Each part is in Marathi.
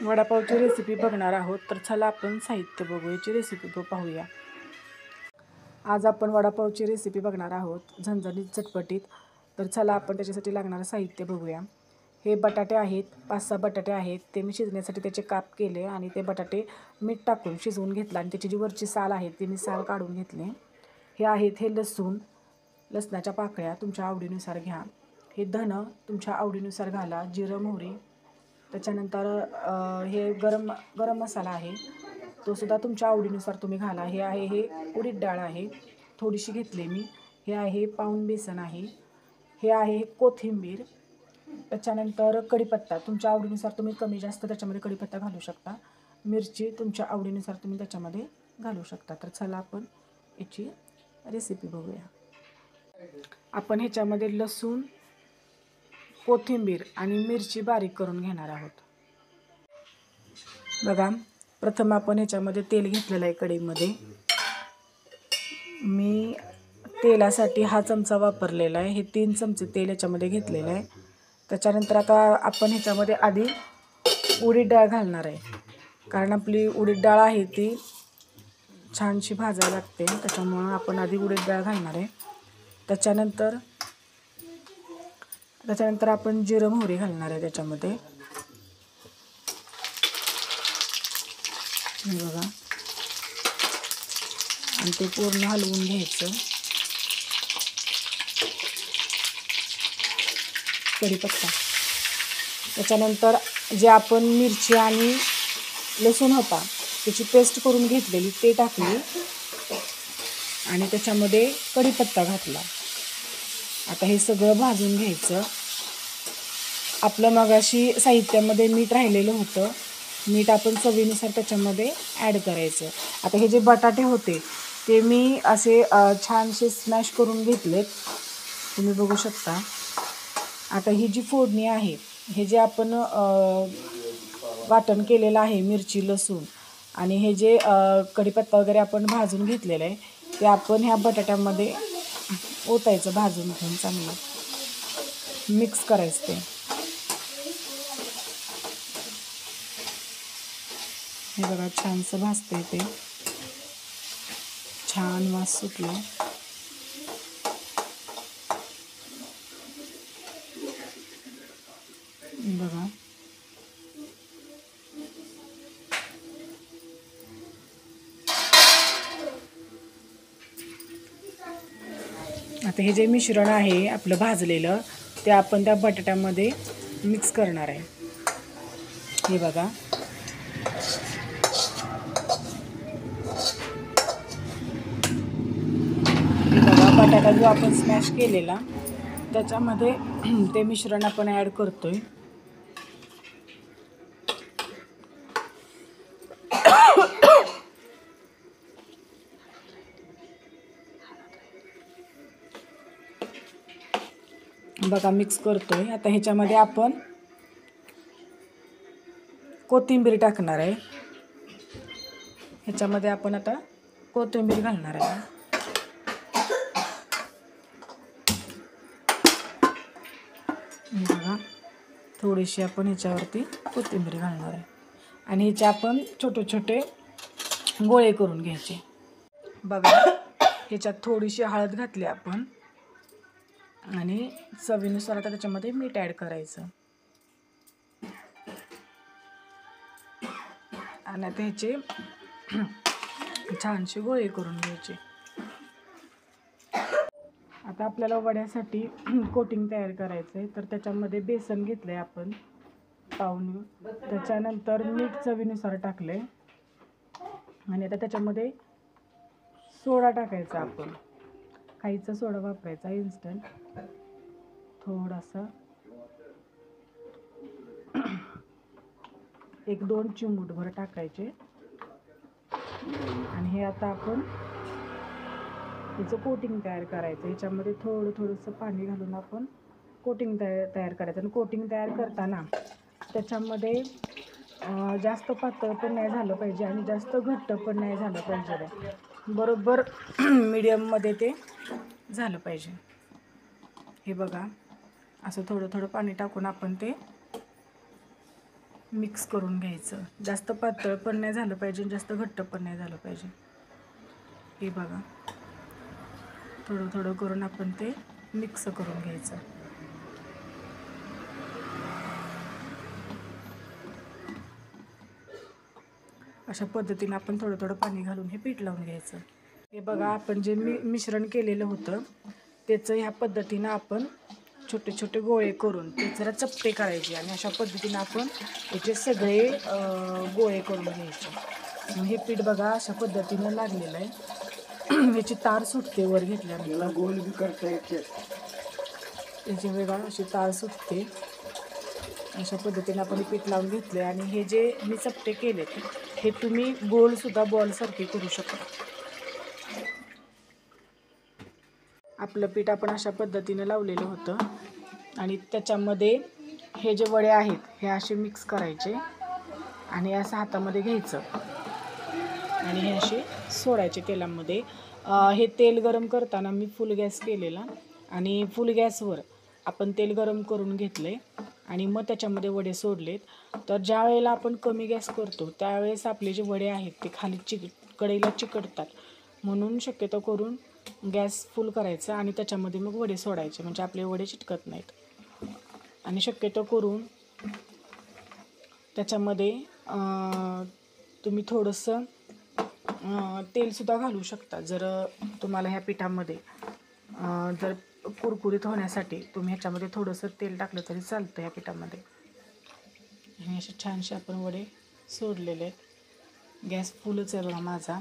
वडापावची रेसिपी बघणार आहोत, तर चला आपण साहित्य बघू, याची रेसिपी पाहूया। आज आपण वडापावची रेसिपी बघणार आहोत, झणझणीत झटपटीत। तर चला आपण त्याच्यासाठी लागणारं साहित्य बघूया। हे बटाटे आहेत, 5-6 बटाटे आहेत, ते मी शिजण्यासाठी त्याचे काप केले आणि ते बटाटे मीठ टाकून शिजवून घेतला आणि त्याची जी वरची साल आहे ती मी साल काढून घेतली। हे आहेत हे लसूण, लसणाच्या पाकळ्या तुमच्या आवडीनुसार घ्या। हे धन तुमच्या आवडीनुसार घाला, जिरं मोहरी। त्याच्यानंतर हे गरम मसाला आहे, तो सुद्धा तुमच्या आवडीनुसार तुम्ही घाला। हे आहे हे उडीद डाळ आहे, थोडीशी घेतली मी। हे आहे पाऊण बेसन आहे। हे आहे कोथिंबीर। त्याच्यानंतर कढीपत्ता तुमच्या आवडीनुसार तुम्ही कमी जास्त त्याच्यामध्ये कढीपत्ता घालू शकता। मिरची तुमच्या आवडीनुसार तुम्ही त्याच्यामध्ये घालू शकता। तर चला आपण याची रेसिपी बघूया। आपण ह्याच्यामध्ये लसूण, कोथिंबीर आणि मिरची बारीक करून घेणार आहोत। बघा, प्रथम आपण ह्याच्यामध्ये तेल घेतलेलं आहे कढईमध्ये। मी तेलासाठी हा चमचा वापरलेला आहे, हे 3 चमचे तेल ह्याच्यामध्ये घेतलेलं आहे। त्याच्यानंतर आता आपण ह्याच्यामध्ये आधी उडीद डाळ घालणार आहे, कारण आपली उडीद डाळ आहे ती छानशी भाजायला लागते, त्याच्यामुळं आपण आधी उडीद डाळ घालणार आहे। त्याच्यानंतर आपण जिरं मोहरी घालणार आहे त्याच्यामध्ये। बघा, आणि ते पूर्ण हलवून घ्यायचं। कढीपत्ता, त्याच्यानंतर जे आपण मिरची आणि लसूण होता त्याची पेस्ट करून घेतलेली ते टाकली आणि त्याच्यामध्ये कढीपत्ता घातला। आता हे सगळं भाजून घ्यायचं। आपलं मगाशी साहित्यामध्ये मीठ राहिलेलं होतं, मीठ आपण चवीनुसार त्याच्यामध्ये ॲड करायचं। आता हे जे बटाटे होते ते मी असे छानसे स्मॅश करून घेतलेत, तुम्ही बघू शकता। आता ही जी फोडणी आहे, हे जे आपण वाटण केलेलं आहे मिरची लसूण आणि हे जे कढीपत्ता वगैरे आपण भाजून घेतलेलं आहे, ते आपण ह्या बटाट्यामध्ये ओतायचं, भाजून घेऊन चांगलं मिक्स करायचं ते। हे बघा, छानसं भाजतंय ते, छान वास सुटला। बघा, आता हे जे मिश्रण आहे आपलं भाजलेलं ते आपण त्या बटाट्यामध्ये मिक्स करणार आहे। हे बघा, बटाटा जो आपण स्मॅश केलेला त्याच्यामध्ये ते मिश्रण आपण ॲड करतोय। बघा, मिक्स करतोय। आता ह्याच्यामध्ये आपण कोथिंबीर टाकणार आहे, ह्याच्यामध्ये आपण आता कोथिंबीर घालणार आहे। बघा, थोडीशी आपण ह्याच्यावरती कोथिंबीर घालणार आहे आणि ह्याचे आपण छोटे छोटे गोळे करून घ्यायचे। बघा, ह्याच्यात थोडीशी हळद घातली आपण आणि चवीनुसार आता त्याच्यामध्ये मीठ ॲड करायचं आणि आता ह्याचे छानसे गोळे करून घ्यायचे। आता आपल्याला वड्यासाठी कोटिंग तयार करायचं आहे, तर त्याच्यामध्ये बेसन घेतलं आहे आपण पाऊण, त्याच्यानंतर मीठ चवीनुसार टाकलं आहे आणि आता त्याच्यामध्ये सोडा टाकायचा, आपण खायचा सोडा वापरायचा इन्स्टंट, थोडासा 1-2 चिमूटभर टाकायचे आणि हे आता आपण याचं कोटिंग तयार करायचं। ह्याच्यामध्ये थोडंसं पाणी घालून आपण कोटिंग तयार करायचं आणि कोटिंग तयार करताना त्याच्यामध्ये जास्त पातळ पण नाही झालं पाहिजे आणि जास्त घट्ट पण नाही झालं पाहिजे, बरोबर मीडियममध्ये ते झालं पाहिजे। हे बघा, असं थोडं पाणी टाकून आपण ते मिक्स करून घ्यायचं. जास्त पातळ पण नाही झालं पाहिजे, जास्त घट्ट पण नाही झालं पाहिजे. हे बघा, थोडं थोडं करून आपण ते मिक्स करून घ्यायचं. अशा पद्धतीने आपण थोडं थोडं पाणी घालून हे पीठ लावून घ्यायचं. हे बघा, आपण जे मिश्रण केलेलं होतं त्याचं ह्या पद्धतीनं आपण छोटे छोटे गोळे करून ते जरा चपटे करायचे आणि अशा पद्धतीनं आपण याचे सगळे गोळे करून घ्यायचे. मग हे पीठ बघा अशा पद्धतीनं लागलेलं आहे. याची तार सुटते वर घेतल्यानंतर, गोल बी करता येते, याची वेगळा अशी तार सुटते. अशा पद्धतीने आपण पीठ लावून घेतले आणि हे जे मी चपटे केलेत हे तुम्ही गोलसुद्धा बॉलसारखे करू शकता. आपलं पीठ आपण अशा पद्धतीने लावलेलं होतं आणि त्याच्यामध्ये हे जे वडे आहेत हे असे मिक्स करायचे आणि असं हातामध्ये घ्यायचं आणि हे असे सोडायचे तेलामध्ये. हे तेल गरम करताना मी फुल गॅस केलेला आणि फुल गॅसवर आपण तेल गरम करून घेतले आणि मग त्याच्यामध्ये वडे सोडलेत. तर ज्या वेळेला आपण कमी गॅस करतो त्यावेळेस आपले जे वडे आहेत ते खाली कढईला चिकटतात, म्हणून शक्यतो करून गॅस फुल करायचा आणि त्याच्यामध्ये मग वडे सोडायचे, म्हणजे आपले वडे चिटकत नाहीत. आणि शक्यतो करून त्याच्यामध्ये तुम्ही थोडंसं तेलसुद्धा घालू शकता. जर तुम्हाला ह्या पिठामध्ये जर कुरकुरीत होण्यासाठी तुम्ही ह्याच्यामध्ये थोडंसं तेल टाकलं तरी चालतं ह्या पिठामध्ये. आणि असे छानसे आपण वडे सोडलेले आहेत. गॅस फुलच आहे बघा माझा.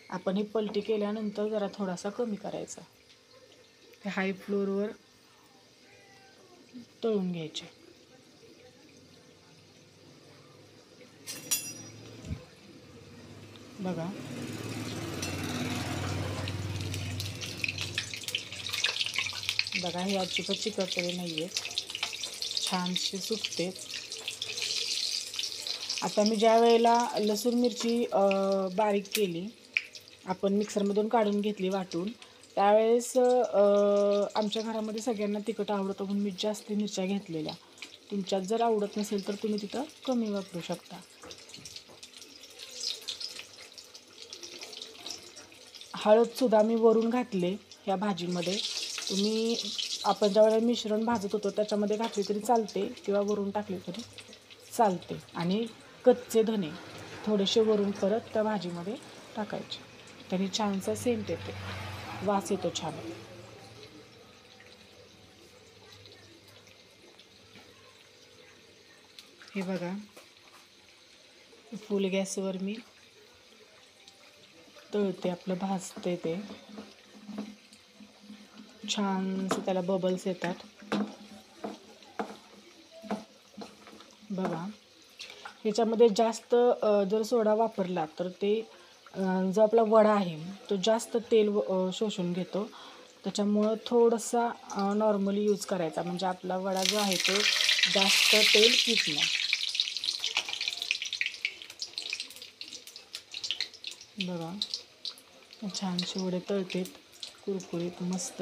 आपण ही पलटी केल्यानंतर जरा थोडासा कमी करायचा. ते हाय फ्लोअरवर तळून घ्यायचे. बघा, बघा हे अजिबात चिकटलेले नाही आहेत, छानसे सुटते. आता मी ज्या वेळेला लसूण मिरची बारीक केली, आपण मिक्सरमधून काढून घेतली वाटून, त्यावेळेस आमच्या घरामध्ये सगळ्यांना तिखट आवडतं म्हणून मी जास्त मिरच्या घेतलेल्या. तुमच्यात जर आवडत नसेल तर तुम्ही तिथं कमी वापरू शकता. हळदसुद्धा मी वरून घातले ह्या भाजीमध्ये. तुम्ही आपण ज्यावेळेला मिश्रण भाजत होतो त्याच्यामध्ये घातली तरी चालते किंवा वरून टाकले तरी चालते. आणि कच्चे धने थोडेसे वरून परत त्या भाजीमध्ये टाकायचे, त्याने छानसा सेंट येते, वास येतो छान. हे बघा, फुल गॅसवर मी तळते, आपलं भाजते ते छानसं, त्याला बबल्स येतात. बघा, ह्याच्यामध्ये जास्त जर सोडा वापरला तर ते जो आपला वडा आहे तो जास्त तेल शोषून घेतो. त्याच्यामुळं थोडासा नॉर्मली यूज करायचा, म्हणजे आपला वडा जो आहे तो जास्त तेल पित नाही. बघा, छानसे वडे तळतेत, कुरकुरीत मस्त.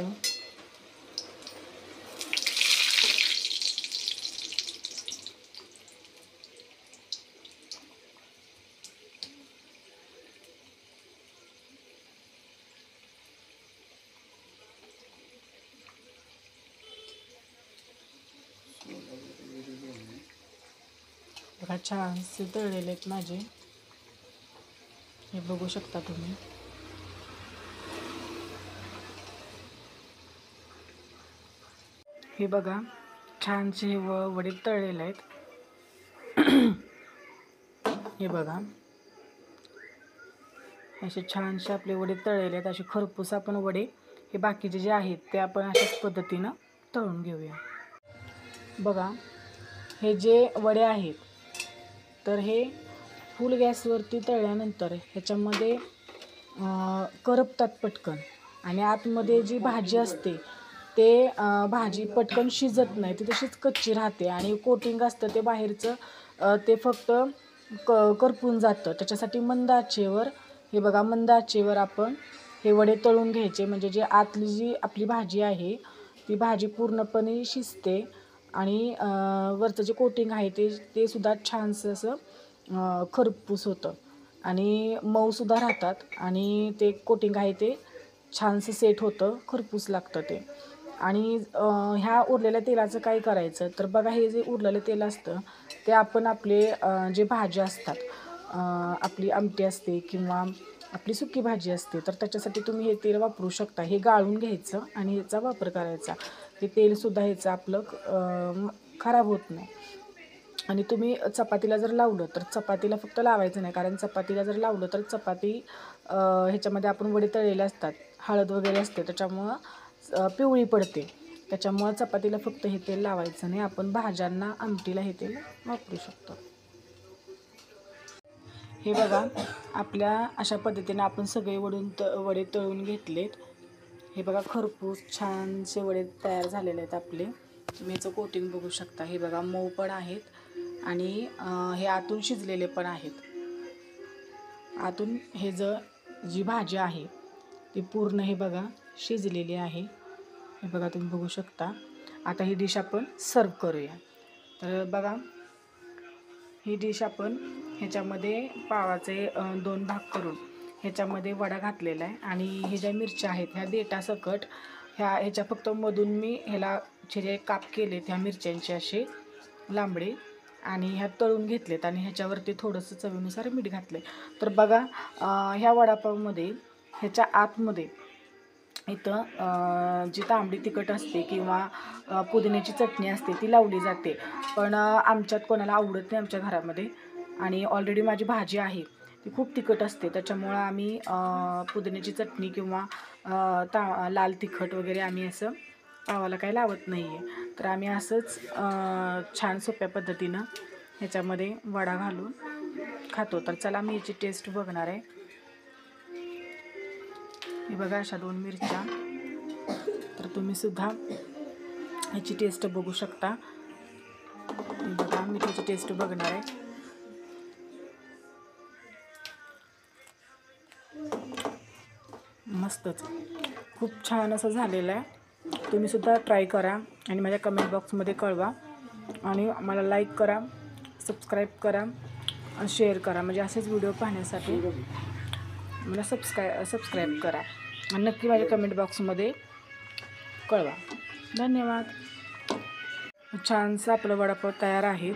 बघा, छानसे तळलेले आहेत माझे, हे बघू शकता तुम्ही. हे बघा, छानसे वडे तळलेले आहेत. हे बघा, असे छानसे आपले वडे तळलेले आहेत. असे खरपूस आपण वडे हे बाकीचे जे आहेत ते आपण अशाच पद्धतीनं तळून घेऊया. बघा, हे जे वडे आहेत तर हे फुल गॅसवरती तळल्यानंतर ह्याच्यामध्ये करपतात पटकन आणि आतमध्ये जी भाजी असते ते भाजी पटकन शिजत नाही, ती तशीच कच्ची राहते आणि कोटिंग असतं ते बाहेरचं ते फक्त करपून जातं. त्याच्यासाठी मंद आचेवर, हे बघा, मंद आचेवर आपण हे वडे तळून घ्यायचे, म्हणजे जे आतली जी आपली भाजी आहे ती भाजी पूर्णपणे शिजते आणि वरचं जे कोटिंग आहे ते सुद्धा छानसं असं खरपूस होतं आणि मऊसुद्धा राहतात आणि ते कोटिंग आहे ते छानसं सेट होतं, खरपूस लागतं ते. आणि ह्या उरलेल्या तेलाचं काय करायचं तर बघा, हे जे उरलेलं तेल असतं ते आपण आपले जे भाज्या असतात, आपली आमटी असते किंवा आपली सुकी भाजी असते तर त्याच्यासाठी तुम्ही हे तेल वापरू शकता. हे गाळून घ्यायचं आणि ह्याचा वापर करायचा. हे तेलसुद्धा ह्याचं आपलं खराब होत नाही. आणि तुम्ही चपातीला जर लावलं तर चपातीला फक्त लावायचं नाही, कारण चपातीला जर लावलं तर चपाती ह्याच्यामध्ये आपण वडे तळलेले असतात, हळद वगैरे असते, त्याच्यामुळं पिवळी पडते. त्याच्यामुळं चपातीला फक्त हे तेल लावायचं नाही. आपण भाज्यांना, आमटीला हे तेल वापरू शकतो. हे बघा, आपल्या अशा पद्धतीने आपण सगळे वडे तळून घेतलेत. हे बघा, खरपूस छानसे वडे तयार झालेले आहेत आपले. तुम्ही याचं कोटिंग बघू शकता. हे बघा, मऊ पण आहेत आणि हे आतून शिजलेले पण आहेत. आतून जी भाजी आहे ती पूर्ण हे बघा शिजलेली आहे. हे बघा, तुम्ही बघू शकता. आता ही डिश आपण सर्व करूया. तर बघा, ही डिश आपण ह्याच्यामध्ये पावाचे 2 भाग करून ह्याच्यामध्ये वडा घातलेला आहे आणि हे ज्या मिरच्या आहेत ह्या देठासकट ह्याच्या फक्त मधून मी ह्याला जे काप केलेत ह्या मिरच्यांचे असे लांबडे आणि ह्या तळून घेतलेत आणि ह्याच्यावरती थोडंसं चवीनुसार मीठ घातलं. तर बघा, ह्या वडापावमध्ये ह्याच्या आतमध्ये इथं जी तांबडी तिखट असते किंवा पुदिन्याची चटणी असते ती लावली जाते, पण आमच्यात कोणाला आवडत नाही आमच्या घरामध्ये. आणि ऑलरेडी माझी भाजी आहे ती खूप तिखट असते, त्याच्यामुळं आम्ही पुदिन्याची चटणी किंवा लाल तिखट वगैरे आम्ही असं पावाला काही लावत नाही आहे. तर आम्ही असंच छान सोप्या पद्धतीनं ह्याच्यामध्ये वडा घालून खातो. तर चला, मी याची टेस्ट बघणार आहे. हे बघा, अशा 2 मिरच्या. तर तुम्ही सुद्धा ह्याची टेस्ट बघू शकता. हे बघा, मी त्याची टेस्ट बघणार आहे. मस्तच, खूप छान असं झालेलं आहे. तुम्ही सुद्धा ट्राय करा आणि माझ्या कमेंट बॉक्समध्ये कळवा आणि मला लाईक करा, सबस्क्राईब करा, शेअर करा. म्हणजे असेच व्हिडिओ पाहण्यासाठी मला सबस्क्राईब करा आणि नक्की माझ्या कमेंट बॉक्समध्ये कळवा. धन्यवाद. छानसं आपलं वडापाव तयार आहे.